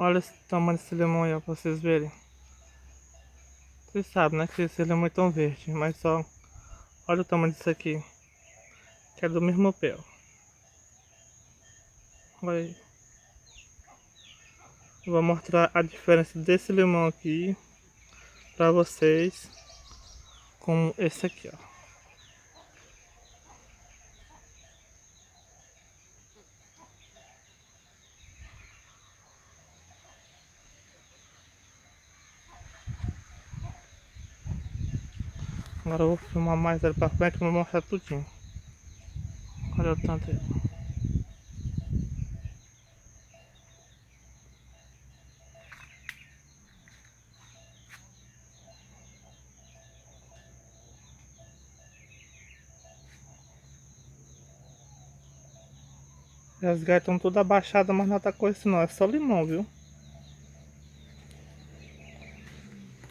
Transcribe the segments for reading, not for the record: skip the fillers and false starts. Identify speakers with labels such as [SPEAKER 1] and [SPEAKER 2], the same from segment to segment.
[SPEAKER 1] Olha esse tamanho desse limão aí, ó, pra vocês verem. Vocês sabem, né, que esse limão é tão verde, mas só olha o tamanho disso aqui, que é do mesmo pé, ó. Olha aí. Eu vou mostrar a diferença desse limão aqui pra vocês com esse aqui, ó. Agora eu vou filmar mais ele pra frente e vou mostrar tudinho. Olha o tanto aí. E as galhas estão todas abaixadas, mas nada com isso não, é só limão, viu?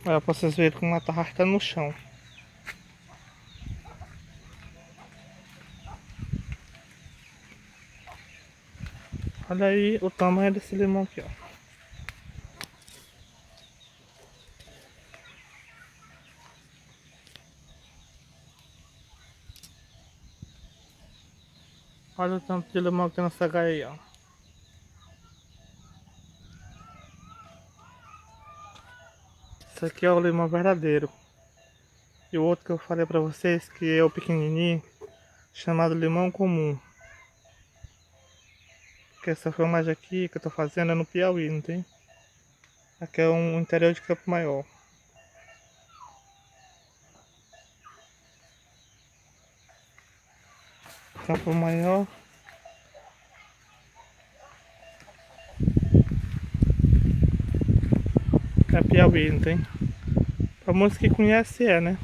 [SPEAKER 1] Olha pra vocês verem como ela tá arrastando no chão. Olha aí o tamanho desse limão aqui, ó. Olha o tanto de limão que tem nessa gaia aí, ó. Esse aqui é o limão verdadeiro. E o outro que eu falei pra vocês, que é o pequenininho, chamado limão comum. Que essa filmagem aqui que eu tô fazendo é no Piauí, não tem? Aqui é um interior de Campo Maior. Campo Maior é Piauí, não tem? Pra muitos que conhecem é, né?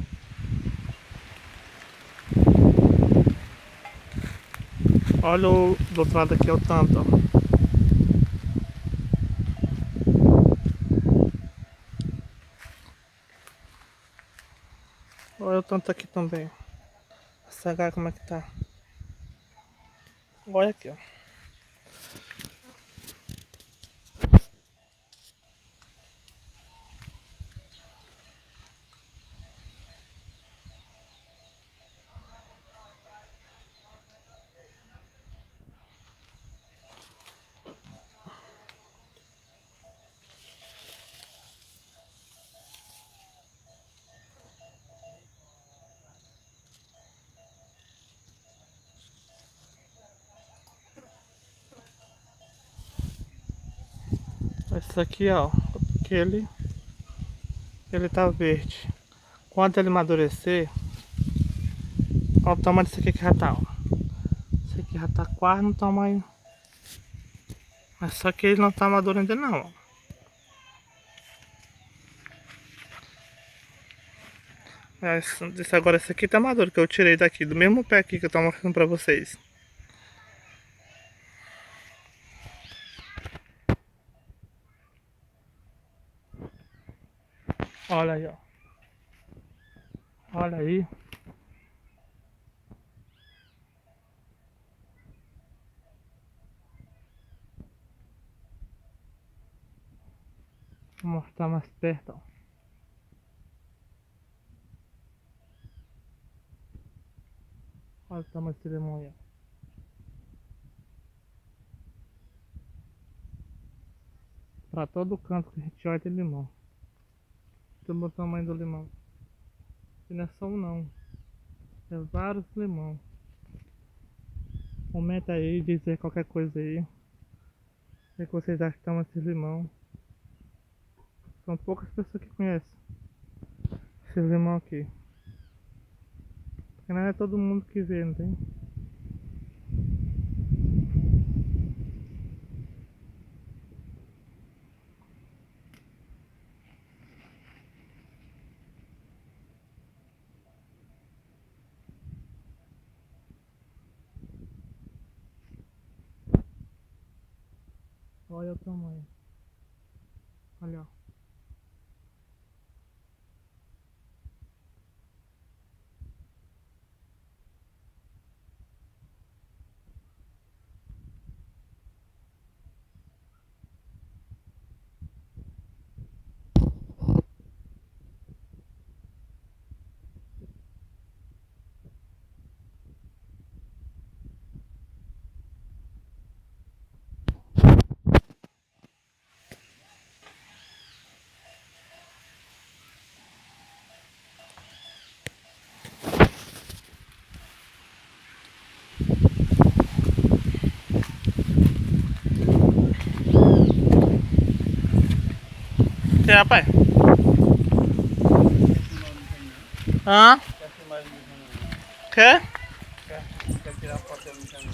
[SPEAKER 1] Olha o do outro lado aqui, é o tanto, ó. Olha o tanto aqui também. Essa gaia como é que tá. Olha aqui, ó. Esse aqui, ó. Ele tá verde. Quando ele amadurecer, olha o tamanho desse aqui que já tá, ó. Esse aqui já tá quase no tamanho. Mas só que ele não tá maduro ainda não, ó. Agora esse aqui tá maduro, que eu tirei daqui, do mesmo pé aqui que eu tô mostrando pra vocês. Olha aí, ó. Olha aí. Vou mostrar mais perto, ó. Olha o tamanho desse limão aí, ó. Pra todo canto que a gente olha tem limão. Olha o tamanho do limão. E não é só um não. É vários limão. Comenta aí, dizer qualquer coisa aí. O que vocês acham que toma esse limão? São poucas pessoas que conhecem esse limão aqui. Porque não é todo mundo que vê, não tem? Olha o tamanho. Olha, ó. tirar, pai? Hã? Quer?
[SPEAKER 2] Quer tirar foto no caminhão?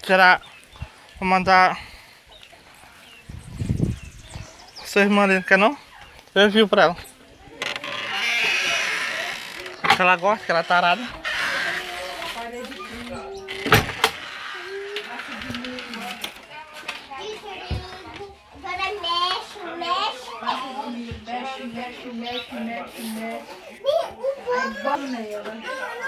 [SPEAKER 1] Tirar. Vou mandar. Sua irmã ali, quer não? Eu envio pra ela. Que ela gosta, que ela é tarada.
[SPEAKER 3] Agora mexe, mexe.
[SPEAKER 4] Mexe, mexe, mexe, mexe, mexe. Aí bota nela.